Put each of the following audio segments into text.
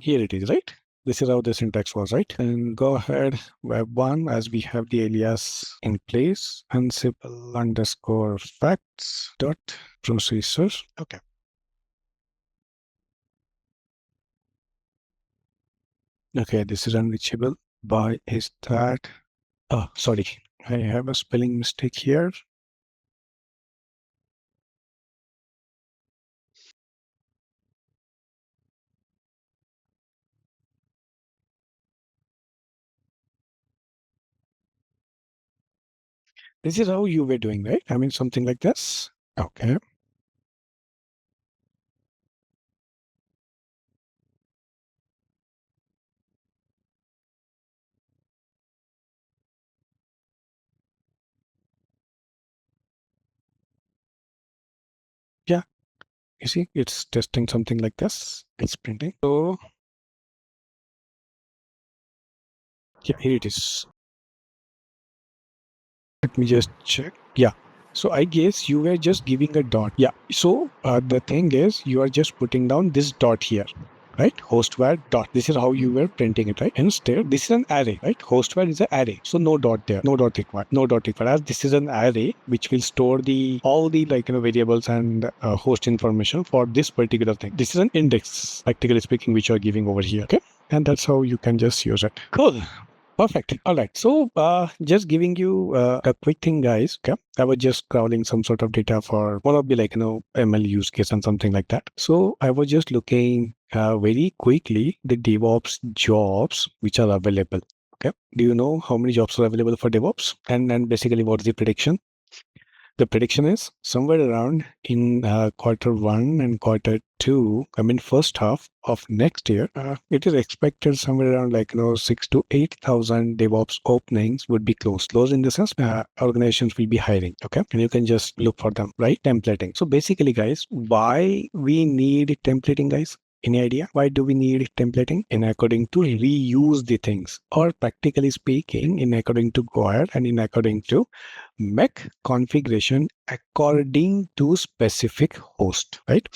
here it is, right? This is how the syntax was, right? And go ahead, web1, as we have the alias in place, Ansible underscore facts dot processor. Okay. Okay, this is unreachable by is that. Oh, sorry. I have a spelling mistake here. This is how you were doing, right? I mean, something like this. Okay. Yeah. You see, it's testing something like this. It's printing. So, yeah, here it is. Let me just check. Yeah. So I guess you were just giving a dot. Yeah. So the thing is, you are just putting down this dot here, right? Hostware dot. This is how you were printing it, right? Instead, this is an array, right? Hostware is an array. So no dot there. No dot required. No dot required. As this is an array which will store the all the variables and host information for this particular thing. This is an index, practically speaking, which you are giving over here. Okay. And that's how you can just use it. Cool. Perfect. All right. So, just giving you a quick thing, guys. Okay. I was just crawling some sort of data for one of the ML use case and something like that. So I was just looking very quickly the DevOps jobs which are available. Okay. Do you know how many jobs are available for DevOps? And basically, what's the prediction? The prediction is somewhere around in quarter 1 and quarter 2. I mean, first half of next year, it is expected somewhere around 6 to 8,000 DevOps openings would be closed. Closed in the sense organizations will be hiring. Okay, and you can just look for them, right? Templating. So basically, guys, why we need templating, guys? Any idea why do we need templating? In according to reuse the things, or practically speaking, in according to Goer and in according to make configuration according to specific host, right?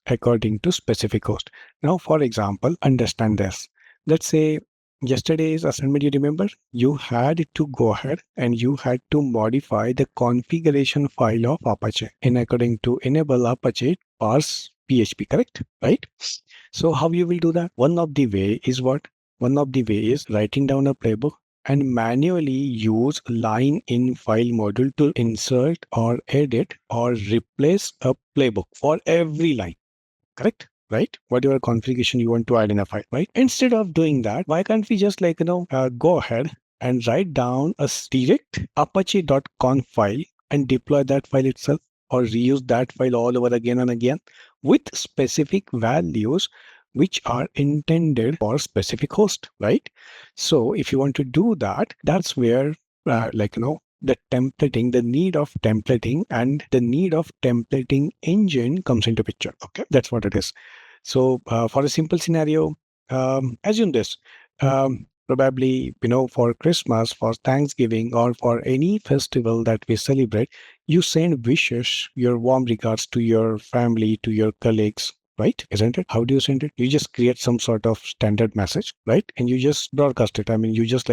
According to specific host. Now, for example, understand this. Let's say yesterday's assignment, you remember, you had to go ahead and you had to modify the configuration file of Apache in according to enable Apache parse PHP, correct? Right? So how you will do that? One of the way is what? One of the way is writing down a playbook and manually use line in file module to insert or edit or replace a playbook for every line. Correct? Right? Whatever configuration you want to identify, right? Instead of doing that, why can't we just go ahead and write down a direct apache.conf file and deploy that file itself, or reuse that file all over again and again with specific values which are intended for specific host, right? So if you want to do that, that's where the templating, the need of templating and the need of templating engine comes into picture. Okay, that's what it is. So for a simple scenario, assume this. Probably, for Christmas, for Thanksgiving, or for any festival that we celebrate, you send wishes, your warm regards to your family, to your colleagues, right? Isn't it? How do you send it? You just create some sort of standard message, right? And you just broadcast it. I mean, you just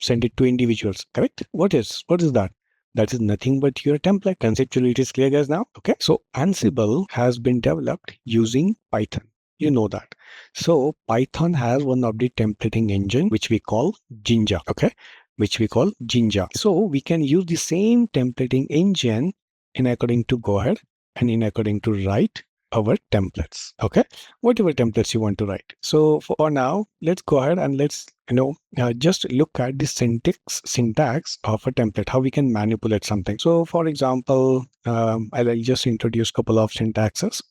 send it to individuals, correct? What is that? That is nothing but your template. Conceptually, it is clear, guys, now. Okay. So Ansible has been developed using Python. You know that. So Python has one of the templating engine, which we call Jinja. Okay. Which we call Jinja. So we can use the same templating engine in according to go ahead and in according to write our templates. Okay. Whatever templates you want to write. So for now, let's go ahead and let's just look at the syntax of a template, how we can manipulate something. So for example, I'll just introduce a couple of syntaxes.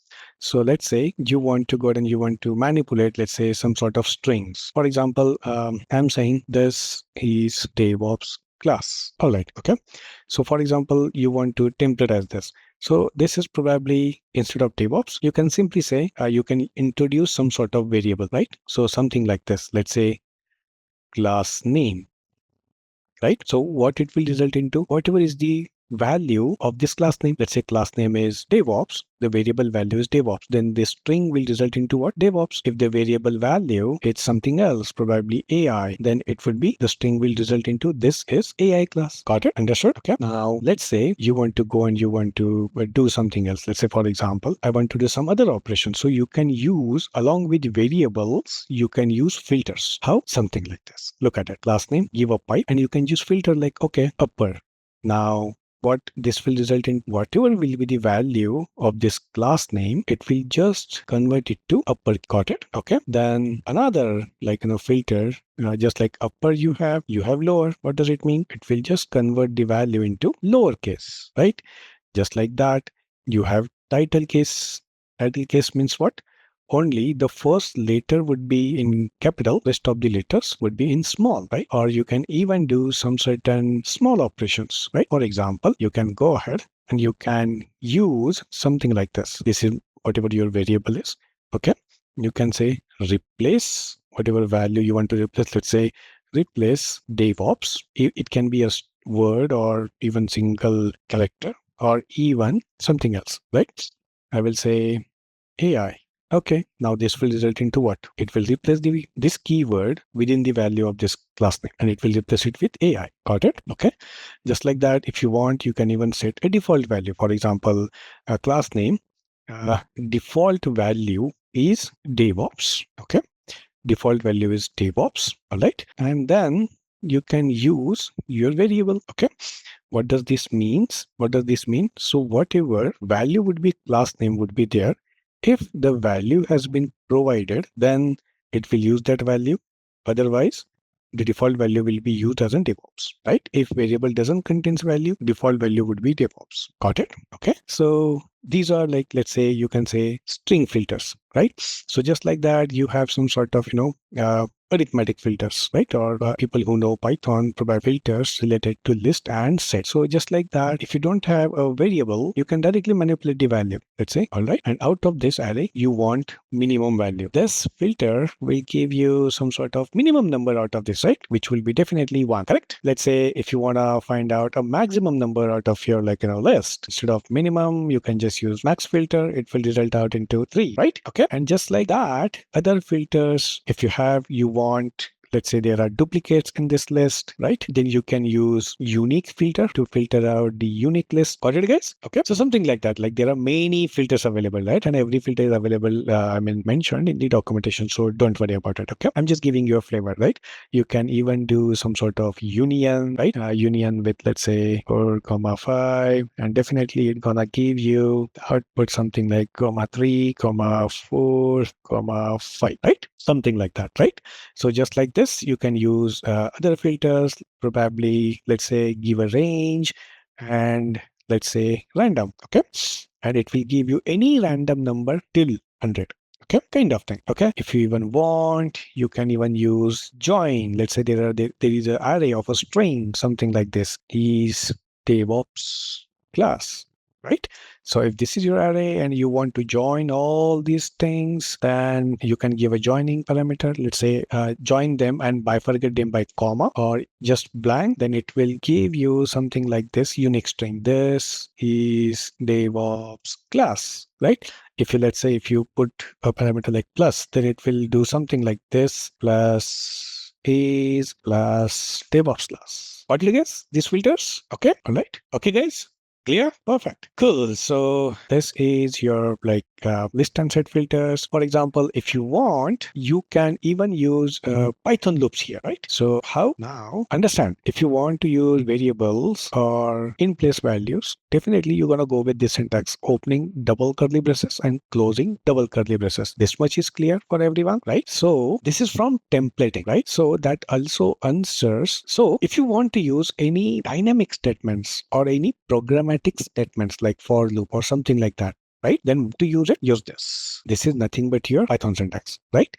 So let's say you want to go ahead and you want to manipulate, let's say, some sort of strings. For example, I'm saying this is DevOps class. All right. Okay. So for example, you want to template as this. So this is probably, instead of DevOps, you can simply say, you can introduce some sort of variable, right? So something like this, let's say class name, right? So what it will result into, whatever is the value of this class name. Let's say class name is DevOps. The variable value is DevOps. Then the string will result into what? DevOps. If the variable value is something else, probably AI, then it would be the string will result into this is AI class. Got it? Understood? Okay. Now let's say you want to go and you want to do something else. Let's say, for example, I want to do some other operation. So you can use, along with variables, you can use filters. How? Something like this. Look at it. Class name, give a pipe, and you can use filter like, okay, upper. Now, what this will result in, whatever will be the value of this class name, it will just convert it to upper. Got it? Okay. Then another, like, filter, just like upper you have lower. What does it mean? It will just convert the value into lowercase, right? Just like that. You have title case. Title case means what? Only the first letter would be in capital, rest of the letters would be in small, right? Or you can even do some certain small operations, right? For example, you can go ahead and you can use something like this. This is whatever your variable is. Okay. You can say replace whatever value you want to replace. Let's say replace DevOps. It can be a word or even single character or even something else, right? I will say AI. Okay, now this will result into what? It will replace this keyword within the value of this class name, and it will replace it with AI. Got it? Okay. Just like that, if you want, you can even set a default value. For example, a class name, default value is DevOps. Okay. Default value is DevOps. All right. And then you can use your variable. Okay. What does this means? What does this mean? So whatever value would be class name would be there. If the value has been provided, then it will use that value. Otherwise, the default value will be used as a DevOps, right? If variable doesn't contains value, default value would be DevOps. Got it? Okay. So these are like, let's say you can say string filters, right? So just like that, you have some sort of, arithmetic filters, right? Or people who know Python provide filters related to list and set. So just like that, if you don't have a variable, you can directly manipulate the value. Let's say, all right. And out of this array, you want minimum value. This filter will give you some sort of minimum number out of this, right? Which will be definitely 1, correct? Let's say if you want to find out a maximum number out of your list, instead of minimum, you can just use max filter. It will result out into 3, right? Okay. And just like that, other filters, if you want, let's say there are duplicates in this list, right? Then you can use unique filter to filter out the unique list. Got it, guys? Okay. So something like that. Like there are many filters available, right? And every filter is available, mentioned in the documentation. So don't worry about it. Okay. I'm just giving you a flavor, right? You can even do some sort of union, right? Union with, let's say, 4,5, and definitely it's gonna give you output something like 3, 4, 5, right? Something like that, right? So just like this, you can use other filters, probably, let's say, give a range and let's say random. Okay. And it will give you any random number till 100. Okay, kind of thing. Okay. If you even want, you can even use join. Let's say there is an array of a string, something like this is DevOps class, right? So if this is your array and you want to join all these things, then you can give a joining parameter. Let's say join them and bifurcate them by comma or just blank. Then it will give you something like this unique string. This is DevOps class, right? Let's say if you put a parameter like plus, then it will do something like this, plus is plus DevOps class. What do you guess? These filters? Okay. All right. Okay, guys. Clear? Perfect. Cool. So this is your list and set filters. For example, if you want, you can even use Python loops here, right? So how? Now, understand, if you want to use variables or in place values, definitely you're going to go with this syntax: opening double curly braces and closing double curly braces. This much is clear for everyone, right? So this is from templating, right? So that also answers. So if you want to use any dynamic statements or any programmatic statements like for loop or something like that, right? Then to use it, use this. This is nothing but your Python syntax, right?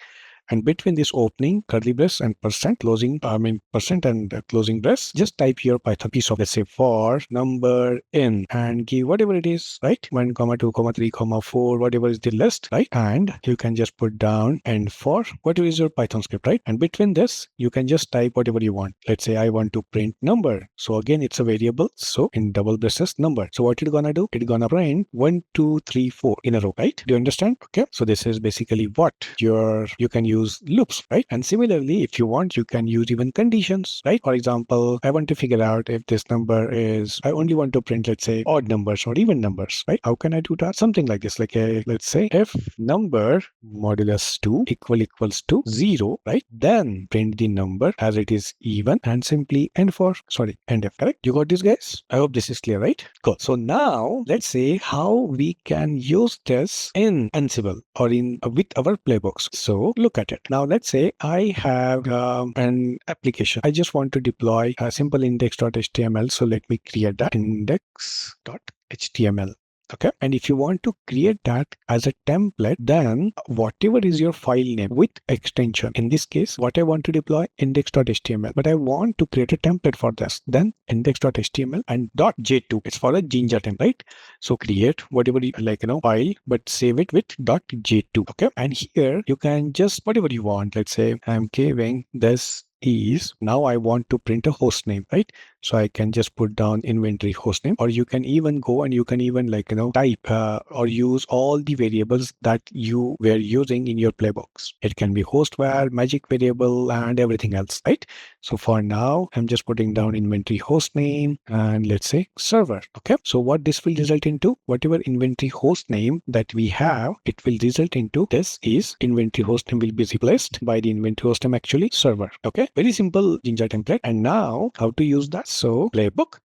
And between this opening curly brace and percent and closing brace, just type your Python piece of, let's say, for number in, and give whatever it is, right? 1, 2, 3, 4, whatever is the list, right? And you can just put down and for whatever is your Python script, right? And between this, you can just type whatever you want. Let's say I want to print number. So again, it's a variable. So in double braces number. So what it's gonna do? It's gonna print 1, 2, 3, 4 in a row, right? Do you understand? Okay. So this is basically what you can use loops, right? And similarly, if you want, you can use even conditions, right? For example, I want to figure out if this number is, I only want to print, let's say, odd numbers or even numbers, right? How can I do that? Something like this, like let's say if number modulus 2 equals to 0, right? Then print the number as it is even and simply end if, correct? You got this, guys? I hope this is clear, right? Cool. So now let's say how we can use this in Ansible or in with our playbooks. So look at it. Now let's say I have an application. I just want to deploy a simple index.html. So let me create that index.html. Okay. And if you want to create that as a template, then whatever is your file name with extension, in this case, what I want to deploy index.html, but I want to create a template for this, then index.html and .j2. It's for a Jinja template, right? So create whatever you like, file, but save it with .j2. Okay. And here you can just whatever you want. Let's say I'm giving this is now I want to print a host name, right? So I can just put down inventory host name, or you can even go and you can even type or use all the variables that you were using in your playbooks. It can be host var, magic variable, and everything else, right? So for now, I'm just putting down inventory host name and let's say server. Okay. So what this will result into, whatever inventory host name that we have, it will result into this is inventory host name will be replaced by the inventory host name actually server. Okay. Very simple Jinja template. And now how to use that? So playbook.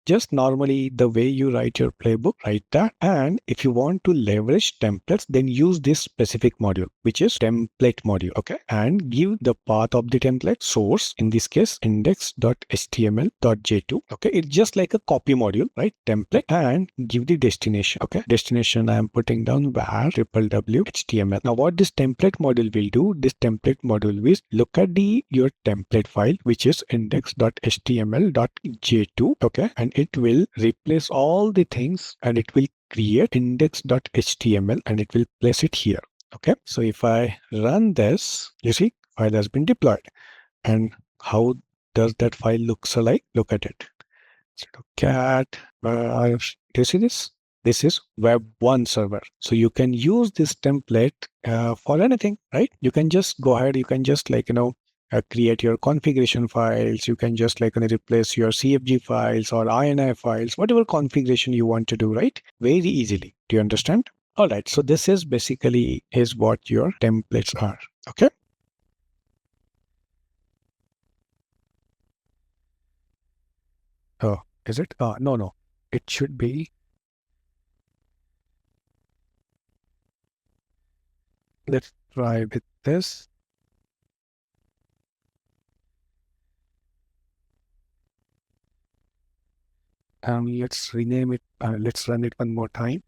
Just normally the way you write your playbook, write that. And if you want to leverage templates, then use this specific module, which is template module. Okay. And give the path of the template source, in this case, index.html.j2. Okay. It's just like a copy module, right? Template, and give the destination. Okay. Destination, I am putting down var HTML. Now what this template module will do, this template module will look at your template file, which is index.html.j2. Okay. And it will replace all the things and it will create index.html and it will place it here. Okay. So if I run this, you see, file has been deployed. And how does that file looks like? Look at it. So look at, do you see this? This is web 1 server. So you can use this template for anything, right? You can just go ahead. You can just create your configuration files. You can just replace your CFG files or INI files, whatever configuration you want to do, right? Very easily. Do you understand? All right. So this is basically is what your templates are. Okay. Oh, is it? No. It should be. Let's try with this. Let's rename it. Let's run it one more time.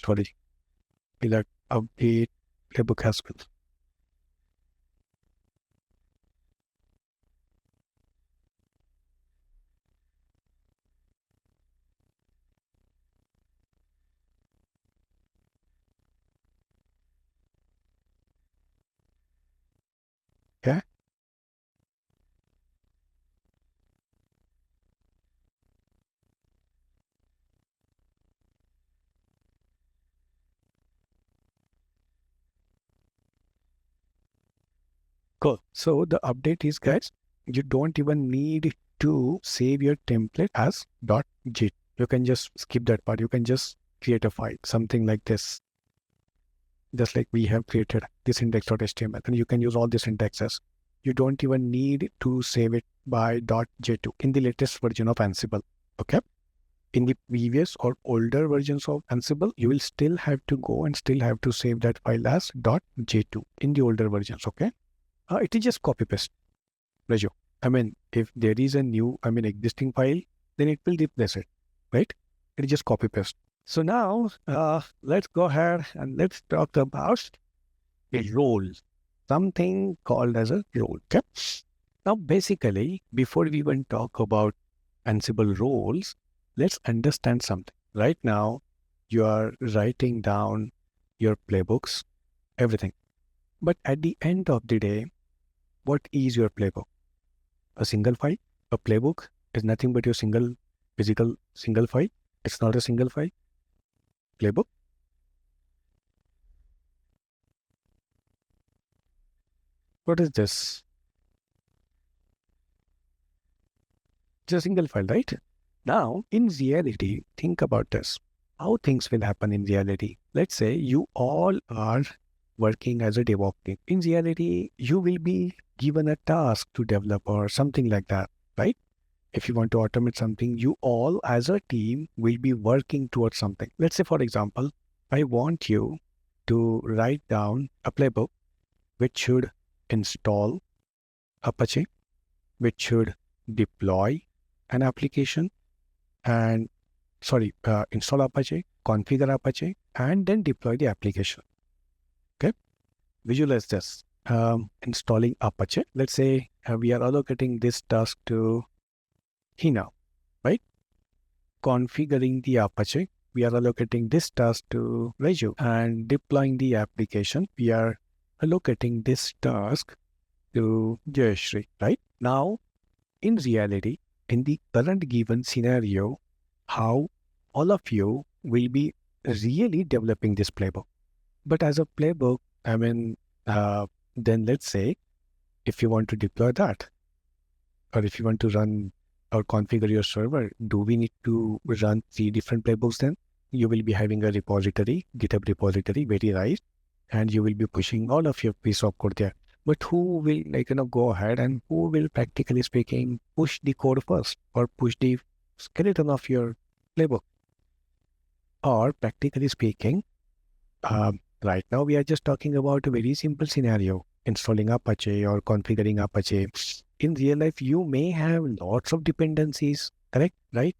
Sorry. We'll update playbook as well. Okay. Cool. So the update is, guys, you don't even need to save your template as .j. You can just skip that part. You can just create a file, something like this. Just like we have created this index.html, and you can use all these indexes. You don't even need to save it by .j2 in the latest version of Ansible. Okay. In the previous or older versions of Ansible, you will still have to go and still have to save that file as .j2 in the older versions. Okay. It is just copy paste ratio. I mean, if there is a new, existing file, then it will replace it, right? It is just copy paste. So now let's go ahead and let's talk about a role, something called as a role. Okay. Now, basically, before we even talk about Ansible roles, let's understand something. Right now, you are writing down your playbooks, everything. But at the end of the day, what is your playbook? A single file? A playbook is nothing but your single physical single file. It's not a single file. Playbook. What is this? It's a single file, right? Now, in reality, think about this. How things will happen in reality. Let's say you all are working as a DevOps team. In reality, you will be given a task to develop or something like that, right? If you want to automate something, you all as a team will be working towards something. Let's say, for example, I want you to write down a playbook which should install Apache, which should deploy an application and install Apache, configure Apache, and then deploy the application. Okay, visualize this. Installing Apache. Let's say we are allocating this task to Hina, right? Configuring the Apache. We are allocating this task to Reju, and deploying the application. We are allocating this task to Jayashree, right? Now, in reality, in the current given scenario, how all of you will be really developing this playbook. But as a playbook, I mean, then let's say if you want to deploy that, or if you want to run or configure your server, do we need to run 3 different playbooks then? You will be having a repository, GitHub repository, very nice, and you will be pushing all of your piece of code there. But who will go ahead and who will practically speaking push the code first or push the skeleton of your playbook? Or practically speaking, right now we are just talking about a very simple scenario, installing Apache or configuring Apache. In real life, you may have lots of dependencies, correct? Right?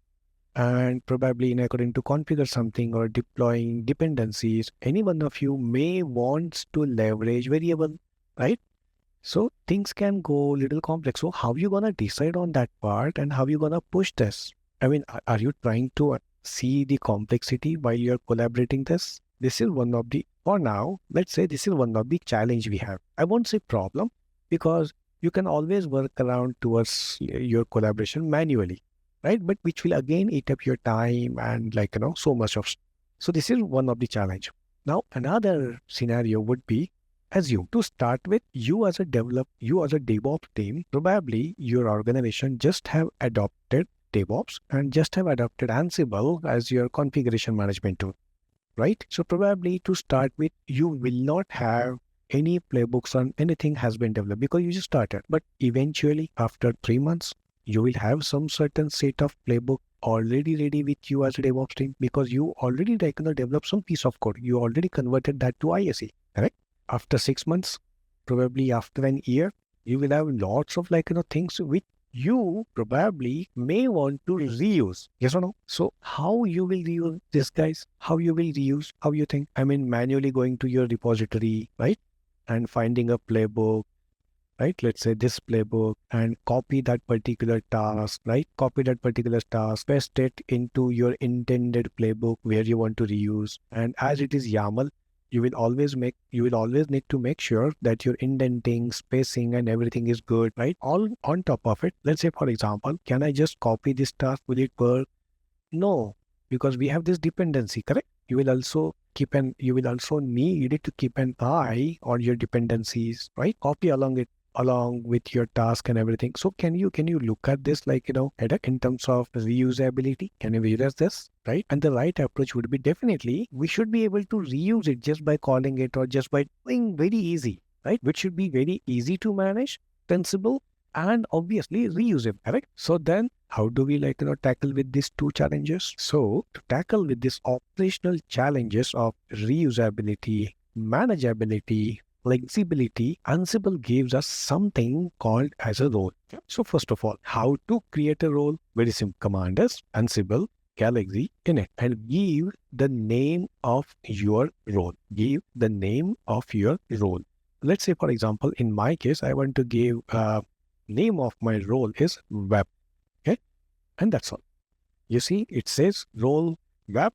And probably in according to configure something or deploying dependencies, any one of you may want to leverage variable, right? So things can go a little complex. So how you gonna decide on that part and how you gonna push this? I mean, are you trying to see the complexity while you're collaborating this? This is one of the, for now, let's say this is one of the challenge we have. I won't say problem because you can always work around towards your collaboration manually, right? But which will again eat up your time and so much of. So this is one of the challenge. Now another scenario would be, assume to start with, you as a DevOps team, probably your organization just have adopted DevOps and just have adopted Ansible as your configuration management tool, right? So probably to start with, you will not have any playbooks on anything has been developed because you just started. But eventually, after 3 months, you will have some certain set of playbook already ready with you as a DevOps team because you already developed some piece of code. You already converted that to ISE, correct? After 6 months, probably after an year, you will have lots of things which you probably may want to reuse. Yes or no? So how you will reuse this, guys? How you will reuse? How you think? I mean, manually going to your repository, right? And finding a playbook, right? Let's say this playbook and copy that particular task, right? Copy that particular task, paste it into your intended playbook where you want to reuse. And as it is YAML, you will always need to make sure that your indenting, spacing and everything is good, right? All on top of it. Let's say, for example, can I just copy this task? Will it work? No, because we have this dependency, correct? You will also need to keep an eye on your dependencies, right? Copy along with your task and everything. So can you look at this in terms of reusability? Can you visualize this, right? And the right approach would be, definitely we should be able to reuse it just by calling it or just by doing very easy, right? Which should be very easy to manage, sensible, and obviously reusable, correct? So then how do we tackle with these two challenges? So to tackle with these operational challenges of reusability, manageability, flexibility, Ansible gives us something called as a role. So first of all, how to create a role? Very simple. Command is Ansible galaxy in it and give the name of your role. Give the name of your role. Let's say, for example, in my case, I want to give name of my role is web. Okay. And that's all. You see, it says role web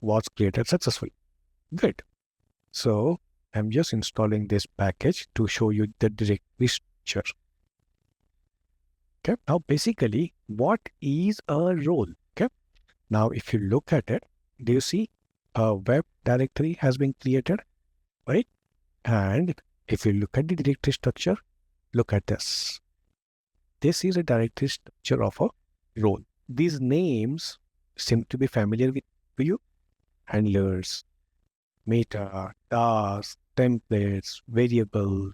was created successfully. Good. So I'm just installing this package to show you the directory structure. Okay. Now, basically, what is a role? Okay. Now, if you look at it, do you see a web directory has been created, right? And if you look at the directory structure, look at this. This is a directory structure of a role. These names seem to be familiar with you. Handlers, meta, tasks, templates, variable,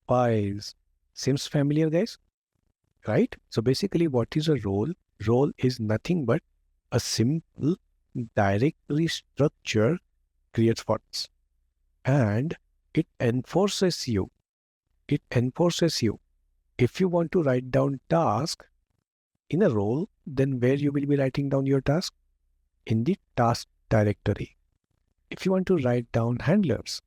files. Seems familiar, guys? Right? So basically, what is a role? Role is nothing but a simple directory structure creates for us. And it enforces you. It enforces you. If you want to write down task in a role, then where you will be writing down your task? In the task directory. If you want to write down handlers,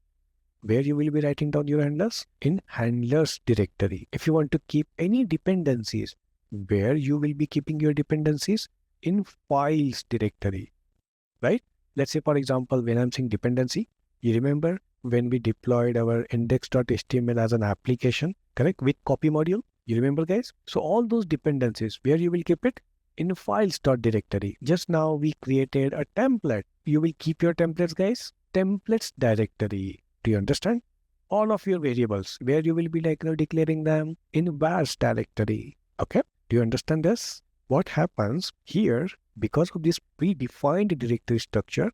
where you will be writing down your handlers? In handlers directory. If you want to keep any dependencies, where you will be keeping your dependencies? In files directory, right? Let's say, for example, when I'm saying dependency, you remember when we deployed our index.html as an application, correct? With copy module, you remember, guys? So all those dependencies, where you will keep it? In files.directory. Just now we created a template. You will keep your templates, guys? Templates directory. Do you understand? All of your variables, where you will be declaring them? In vars directory. Okay? Do you understand this? What happens here, because of this predefined directory structure,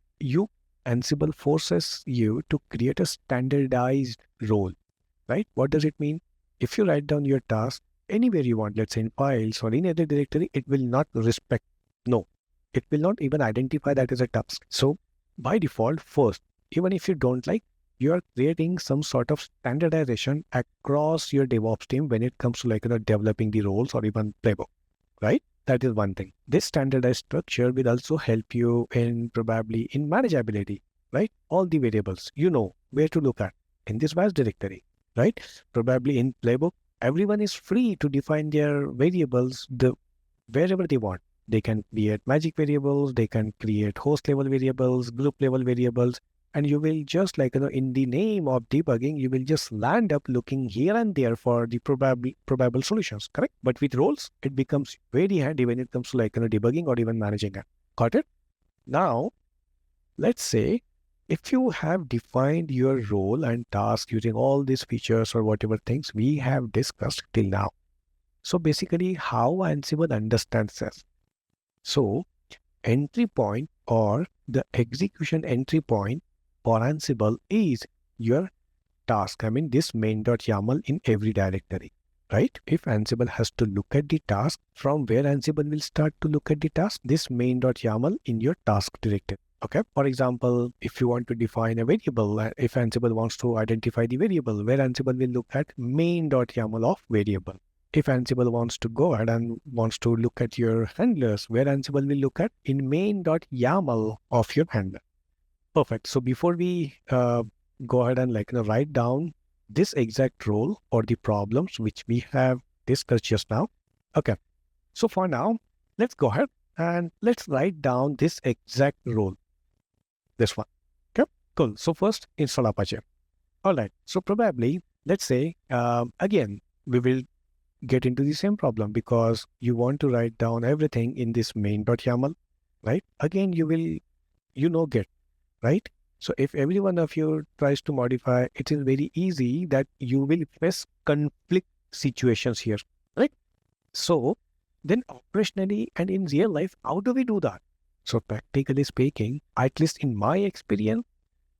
Ansible forces you to create a standardized role, right? What does it mean? If you write down your task anywhere you want, let's say in files or in other directory, it will not respect. No, it will not even identify that as a task. So by default, first, even if you don't like, you are creating some sort of standardization across your DevOps team when it comes to developing the roles or even playbook, right? That is one thing. This standardized structure will also help you in probably in manageability, right? All the variables, you know where to look at in this vars directory, right? Probably in playbook, everyone is free to define their variables wherever they want. They can create magic variables, they can create host level variables, group level variables, and you will just in the name of debugging, you will just land up looking here and there for the probable solutions, correct? But with roles, it becomes very handy when it comes to debugging or even managing it. Got it? Now, let's say if you have defined your role and task using all these features or whatever things we have discussed till now. So basically, how Ansible understands this. So entry point or the execution entry point for Ansible is your task. I mean, this main.yaml in every directory, right? If Ansible has to look at the task, from where Ansible will start to look at the task? This main.yaml in your task directory. Okay. For example, if you want to define a variable, if Ansible wants to identify the variable, where Ansible will look at main.yaml of variable. If Ansible wants to go ahead and wants to look at your handlers, where Ansible will look at in main.yaml of your handler. Perfect. So before we go ahead and write down this exact role or the problems which we have discussed just now. Okay. So for now, let's go ahead and let's write down this exact role. This one. Okay. Cool. So first, install Apache. All right. So probably, let's say, again, we will get into the same problem because you want to write down everything in this main.yaml, right? Again, Git, right? So if every one of you tries to modify, it is very easy that you will face conflict situations here, right? So then operationally and in real life, how do we do that? So practically speaking, at least in my experience,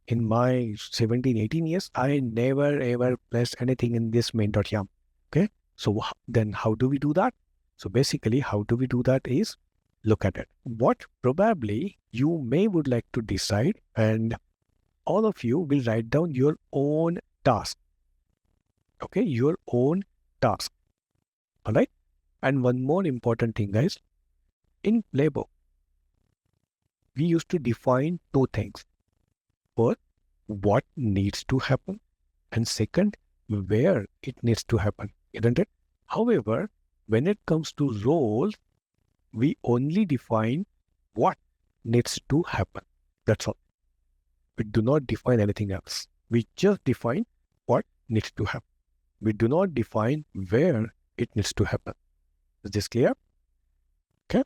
in my 17, 18 years, I never ever pressed anything in this main.yaml. Okay. So then how do we do that? So basically, how do we do that is look at it. What probably you may would like to decide, and all of you will write down your own task. Okay, your own task. All right. And one more important thing, guys, in Playbook, we used to define two things. First, what needs to happen, and second, where it needs to happen, isn't it? However, when it comes to roles, we only define what needs to happen. That's all. We do not define anything else. We just define what needs to happen. We do not define where it needs to happen. Is this clear? Okay.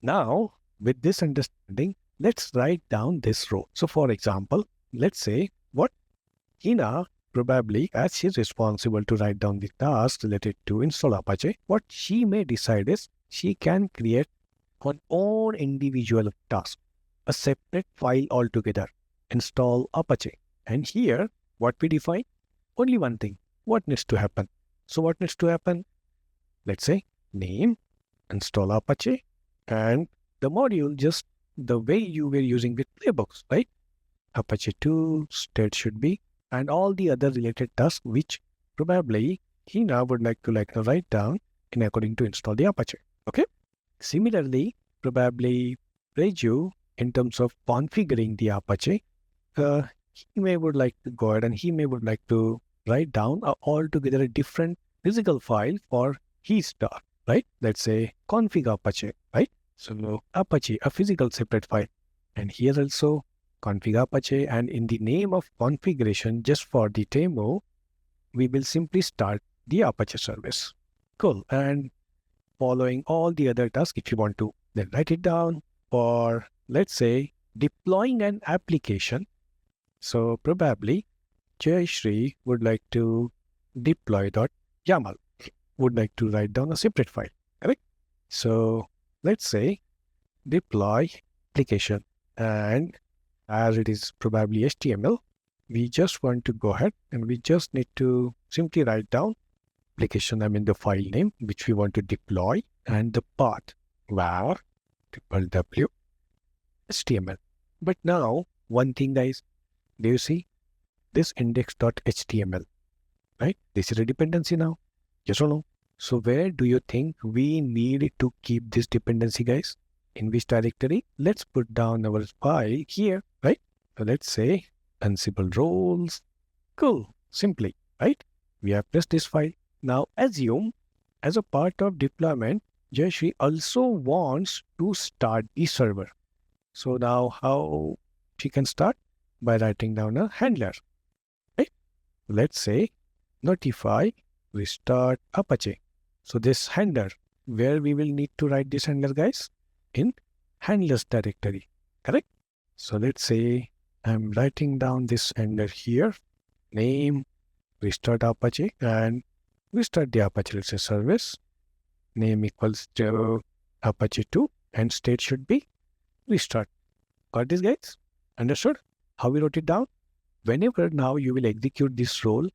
Now, with this understanding, let's write down this role. So, for example, let's say what Hina probably, as she's responsible to write down the task related to install Apache, what she may decide is she can create her own individual task, a separate file altogether, install Apache. And here, what we define? Only one thing. What needs to happen? So what needs to happen? Let's say name, install Apache, and the module just the way you were using with playbooks, right? Apache 2, state should be, and all the other related tasks which probably Hina would like to write down in according to install the Apache. Okay. Similarly, probably Reju, in terms of configuring the Apache, he may would like to go ahead and he may would like to write down altogether a different physical file for his task, right? Let's say config Apache, right? So Apache, a physical separate file. And here also config Apache, and in the name of configuration, just for the demo, we will simply start the Apache service. Cool. And following all the other tasks, if you want to then write it down, for let's say deploying an application. So probably Jayashree would like to deploy.yaml, would like to write down a separate file, correct? So let's say deploy application, and as it is probably HTML, we just want to go ahead and we just need to simply write down application, the file name which we want to deploy, and the path var w HTML. But now one thing, guys, do you see this index.html, right? This is a dependency now, yes or no? So where do you think we need to keep this dependency, guys? In which directory? Let's put down our file here, right? So let's say Ansible roles. Cool, simply, right? We have pressed this file. Now assume as a part of deployment, Jayashree also wants to start the server. So now how she can start? By writing down a handler, right? Let's say notify restart Apache. So this handler, where we will need to write this handler, guys? In handlers directory, correct? So let's say I'm writing down this handler here, name, restart Apache, and restart the Apache, let's say service, name equals to Apache 2, and state should be restart. Got this, guys? Understood how we wrote it down? Whenever now you will execute this role,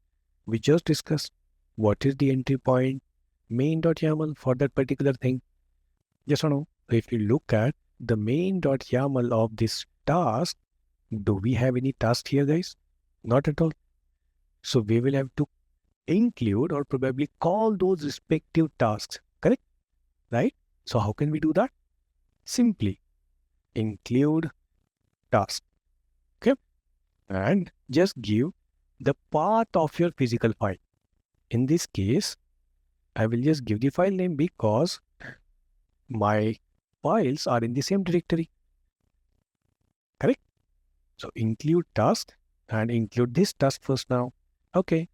we just discussed what is the entry point, main.yaml for that particular thing. Yes or no? If you look at the main.yaml of this task, do we have any task here, guys? Not at all. So we will have to include or probably call those respective tasks, correct? Right? So how can we do that? Simply include task, okay? And just give the path of your physical file. In this case, I will just give the file name because my files are in the same directory, correct? So include task and include this task first now. Okay.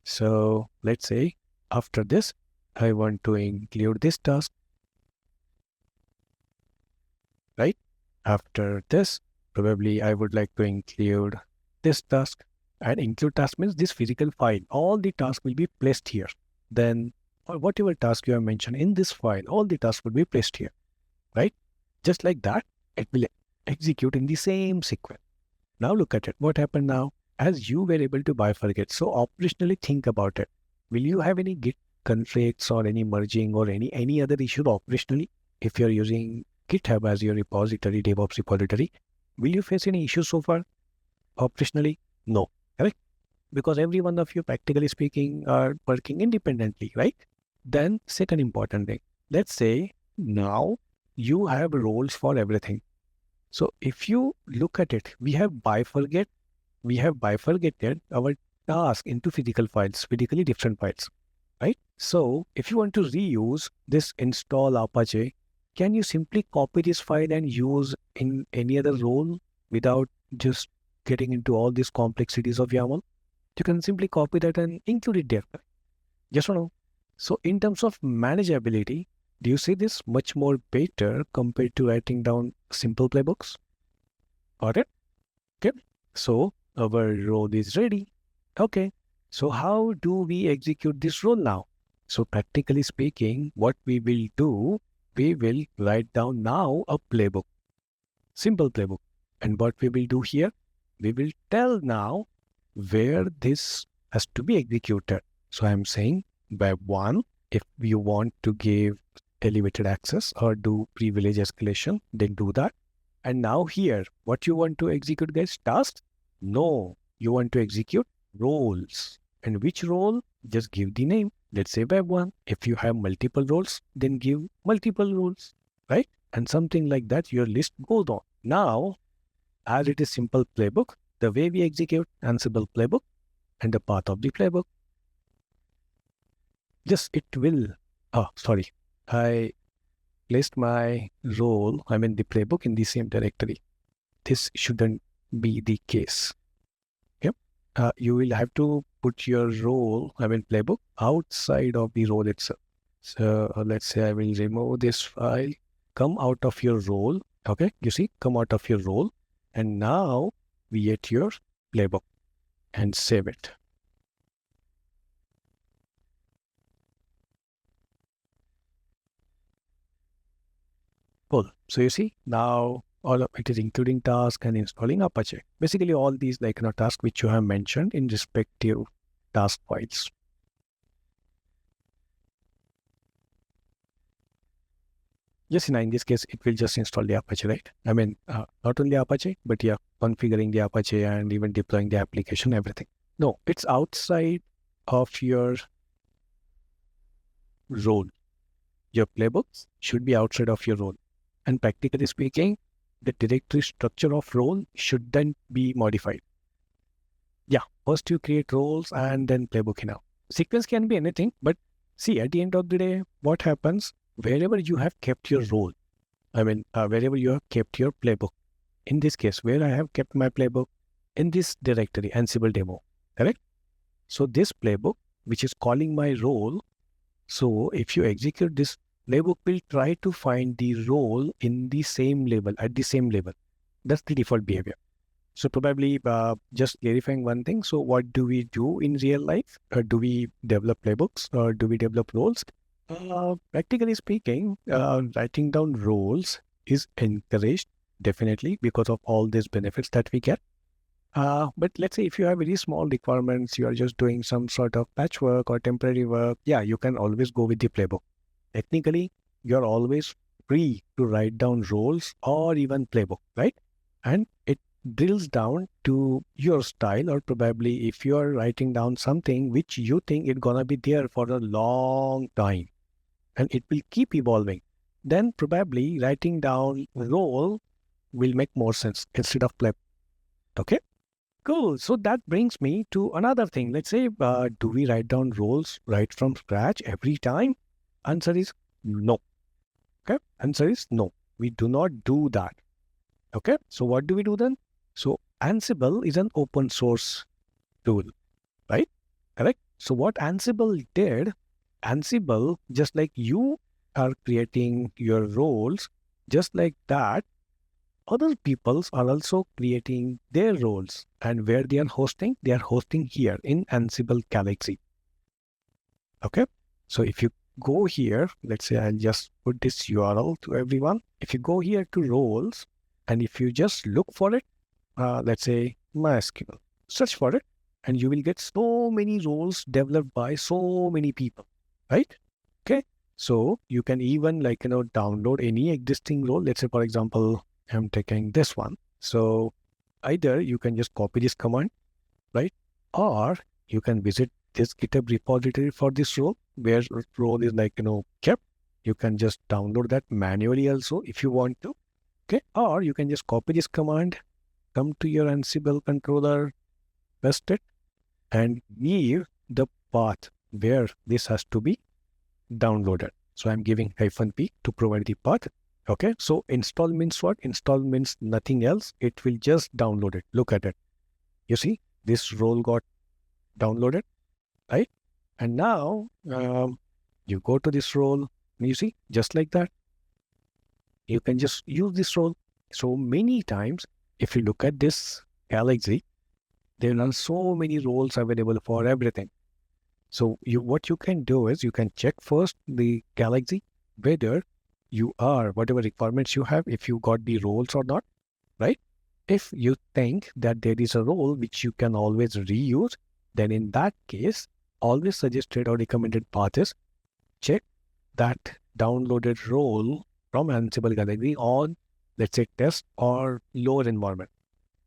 So let's say after this, I want to include this task, right? After this, probably I would like to include this task, and include task means this physical file. All the tasks will be placed here. Then or whatever task you have mentioned in this file, all the tasks will be placed here, right? Just like that, it will execute in the same sequence. Now look at it. What happened now? As you were able to bifurcate, so operationally think about it. Will you have any Git conflicts or any merging or any other issue operationally? If you're using GitHub as your repository, DevOps repository, will you face any issues so far? Operationally? No, correct? Because every one of you, practically speaking, are working independently, right? Then second important thing, let's say now you have roles for everything. So if you look at it, we have bifurcated our task into physical files, physically different files, right? So if you want to reuse this install Apache, can you simply copy this file and use in any other role without just getting into all these complexities of YAML? You can simply copy that and include it there. Yes or no? So in terms of manageability, do you see this much more better compared to writing down simple playbooks? Got it? Okay. So our role is ready. Okay. So how do we execute this role now? So practically speaking, what we will do, we will write down now a playbook, simple playbook. And what we will do here, we will tell now where this has to be executed. So I'm saying web 1, if you want to give elevated access or do privilege escalation, then do that. And now here, what you want to execute, guys? Tasks? No, you want to execute roles. And which role? Just give the name. Let's say web 1. If you have multiple roles, then give multiple roles, right? And something like that, your list goes on. Now, as it is simple playbook, the way we execute Ansible playbook and the path of the playbook, just it will, sorry, I placed my role, the playbook in the same directory. This shouldn't be the case. Yep. You will have to put your role, playbook outside of the role itself. So let's say I will remove this file, come out of your role. Okay. You see, come out of your role. And now create your playbook and save it. Cool. So you see, now all of it is including task and installing Apache. Basically, all these tasks which you have mentioned in respective task files. Yes, in this case, it will just install the Apache, right? Not only Apache, but yeah, configuring the Apache and even deploying the application, everything. No, it's outside of your role. Your playbooks should be outside of your role. And practically speaking, the directory structure of role should then be modified. Yeah, first you create roles and then playbook now. Sequence can be anything, but see, at the end of the day, what happens wherever you have kept your role, wherever you have kept your playbook. In this case, where I have kept my playbook in this directory, Ansible demo, correct? So this playbook, which is calling my role, so if you execute this, playbook will try to find the role in the same label, at the same label. That's the default behavior. So probably just clarifying one thing. So what do we do in real life? Do we develop playbooks or do we develop roles? Practically speaking, writing down roles is encouraged definitely because of all these benefits that we get. But let's say if you have very small requirements, you are just doing some sort of patchwork or temporary work, yeah, you can always go with the playbook. Technically, you're always free to write down roles or even playbook, right? And it drills down to your style, or probably if you're writing down something which you think it's gonna be there for a long time and it will keep evolving, then probably writing down role will make more sense instead of play. Okay, cool. So that brings me to another thing. Let's say, do we write down roles right from scratch every time? Answer is no. Okay, answer is no. We do not do that. Okay, so what do we do then? So Ansible is an open source tool, right? Correct. So what Ansible did, Ansible, just like you are creating your roles, just like that, other peoples are also creating their roles. And where they are hosting here in Ansible Galaxy. Okay. So if you go here, let's say I'll just put this URL to everyone. If you go here to roles, and if you just look for it, let's say MySQL, search for it, and you will get so many roles developed by so many people, right? Okay. So you can even download any existing role. Let's say, for example, I'm taking this one. So either you can just copy this command, right? Or you can visit this GitHub repository for this role, where role is kept. You can just download that manually also if you want to. Okay, or you can just copy this command, come to your Ansible controller, paste it, and give the path where this has to be downloaded. So I'm giving -p to provide the path. Okay, so install means what? Install means nothing else. It will just download it. Look at it. You see, this role got downloaded, right? And now you go to this role, and you see, just like that, you can just use this role. So many times, if you look at this galaxy, there are so many roles available for everything. So what you can do is you can check first the galaxy, whether you are, whatever requirements you have, if you got the roles or not, right? If you think that there is a role which you can always reuse, then in that case, always suggested or recommended path is check that downloaded role from Ansible Galaxy on, let's say, test or lower environment,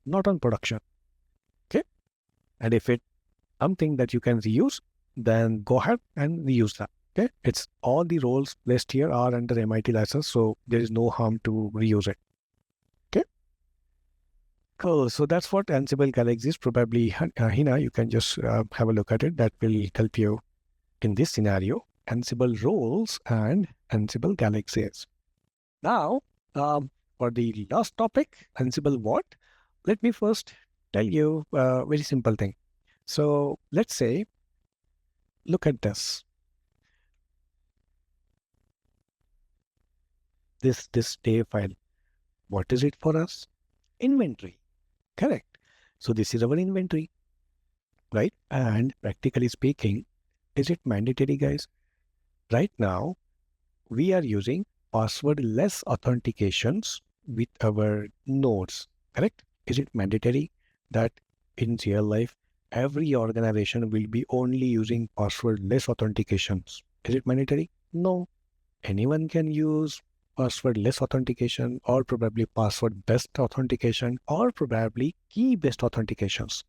not on production. Okay. And if it's something that you can reuse, then go ahead and reuse that. Okay. It's all the roles placed here are under MIT license, so there is no harm to reuse it. Okay. Cool. So that's what Ansible Galaxy is. Probably, Hina, you can just have a look at it. That will help you in this scenario. Ansible roles and Ansible galaxies. Now, for the last topic, Ansible what? Let me first tell you a very simple thing. So let's say, look at this. This day file. What is it for us? Inventory. Correct. So this is our inventory, right? And practically speaking, is it mandatory, guys? Right now, we are using password-less authentications with our nodes, correct? Is it mandatory that in real life, every organization will be only using password-less authentications? Is it mandatory? No. Anyone can use password-less authentication or probably password-based authentication or probably key-based authentications,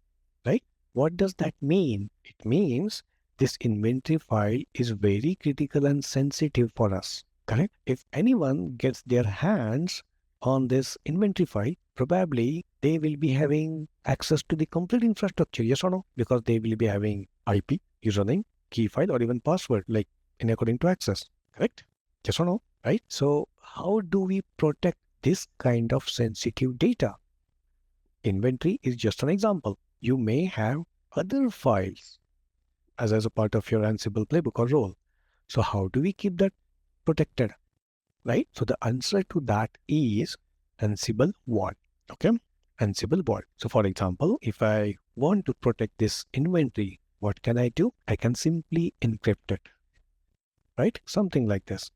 right? What does that mean? It means this inventory file is very critical and sensitive for us, correct? If anyone gets their hands on this inventory file, probably they will be having access to the complete infrastructure, yes or no? Because they will be having IP, username, key file, or even password, like in according to access, correct? Yes or no, right? So how do we protect this kind of sensitive data? Inventory is just an example. You may have other files as a part of your Ansible playbook or role. So how do we keep that protected, right? So the answer to that is Ansible Vault. Okay, Ansible Vault. So for example, if I want to protect this inventory, what can I do? I can simply encrypt it, right? Something like this.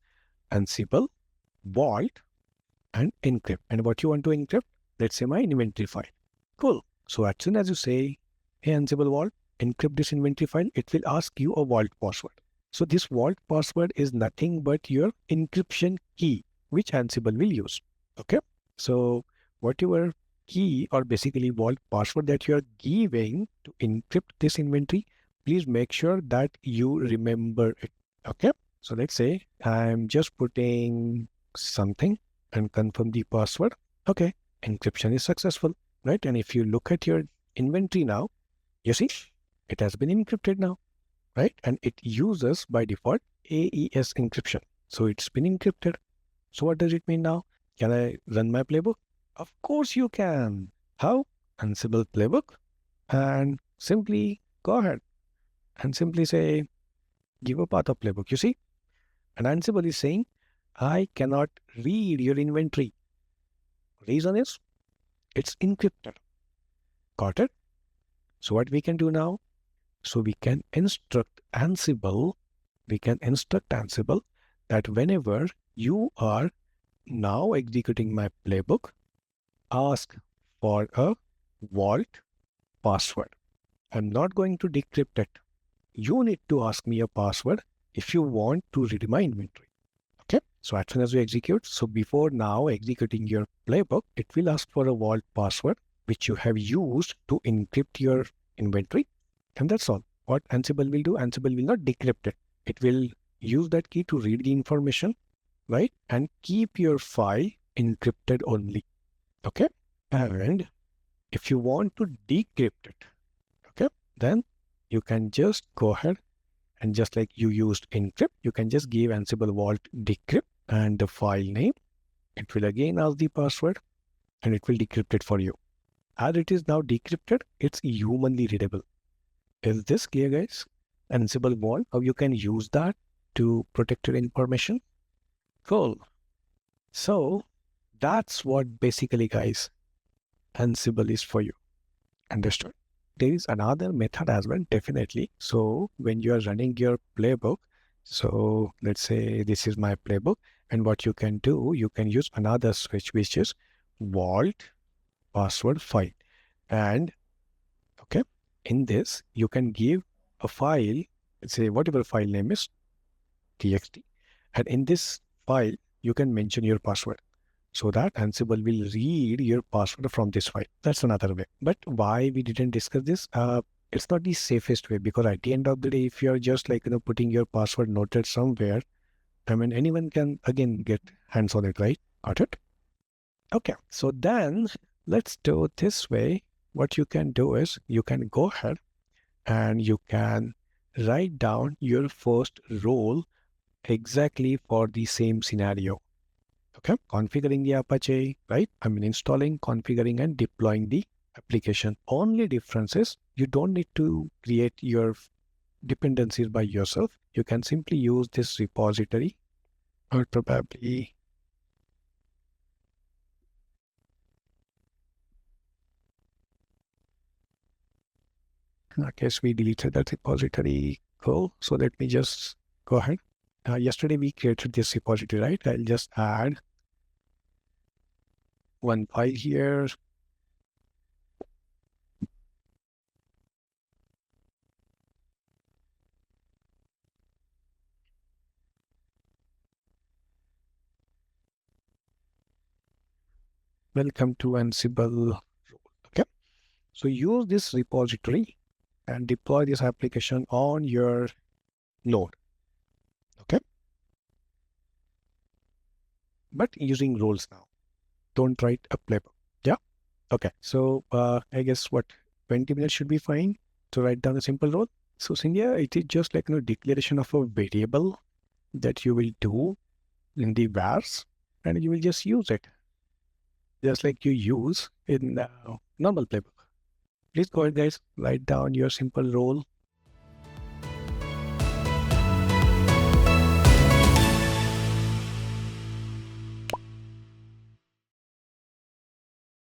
Ansible Vault and encrypt. And what you want to encrypt? Let's say my inventory file. Cool. So as soon as you say, hey Ansible Vault, encrypt this inventory file, it will ask you a vault password. So this vault password is nothing but your encryption key, which Ansible will use. Okay. So whatever key or basically vault password that you are giving to encrypt this inventory, please make sure that you remember it. Okay. So let's say I'm just putting something and confirm the password. Okay. Encryption is successful, right? And if you look at your inventory now, you see it has been encrypted now, right? And it uses by default AES encryption. So it's been encrypted. So what does it mean now? Can I run my playbook? Of course you can. How? Ansible Playbook. And simply go ahead and simply say, give a path of playbook. You see? And Ansible is saying, I cannot read your inventory. Reason is, it's encrypted. Got it? So what we can do now? So we can instruct Ansible that whenever you are now executing my playbook, ask for a vault password. I'm not going to decrypt it. You need to ask me a password if you want to read my inventory. Okay. So as soon as you execute, so before now executing your playbook, it will ask for a vault password, which you have used to encrypt your inventory. And that's all. What Ansible will do, Ansible will not decrypt it. It will use that key to read the information, right? And keep your file encrypted only. Okay. And if you want to decrypt it, okay, then you can just go ahead and just like you used encrypt, you can just give Ansible Vault decrypt and the file name. It will again ask the password and it will decrypt it for you. As it is now decrypted, it's humanly readable. Is this clear, guys? Ansible Vault, how you can use that to protect your information? Cool. So that's what basically, guys, Ansible is for you. Understood? There is another method as well, definitely. So when you are running your playbook, so let's say this is my playbook, and what you can do, you can use another switch, which is vault password file. And okay, in this, you can give a file, let's say whatever file name is txt. And in this file, you can mention your password so that Ansible will read your password from this file. That's another way. But why we didn't discuss this? It's not the safest way, because at the end of the day, if you're just like putting your password noted somewhere, I mean anyone can again get hands on it, right? Got it? Okay. So then let's do it this way. What you can do is you can go ahead and you can write down your first role exactly for the same scenario. Okay, configuring the Apache, right? I mean, installing, configuring, and deploying the application. Only difference is you don't need to create your dependencies by yourself. You can simply use this repository, or probably, in our case, we deleted that repository. Cool. So let me just go ahead. Yesterday we created this repository, right? I'll just add one file here. Welcome to Ansible. Okay. So use this repository and deploy this application on your node. Okay. But using roles now. Don't write a playbook. Yeah. Okay. So I guess what 20 minutes should be fine to write down a simple role. So Cynthia, it is just like declaration of a variable that you will do in the vars and you will just use it. Just like you use in normal playbook. Please go ahead, guys. Write down your simple role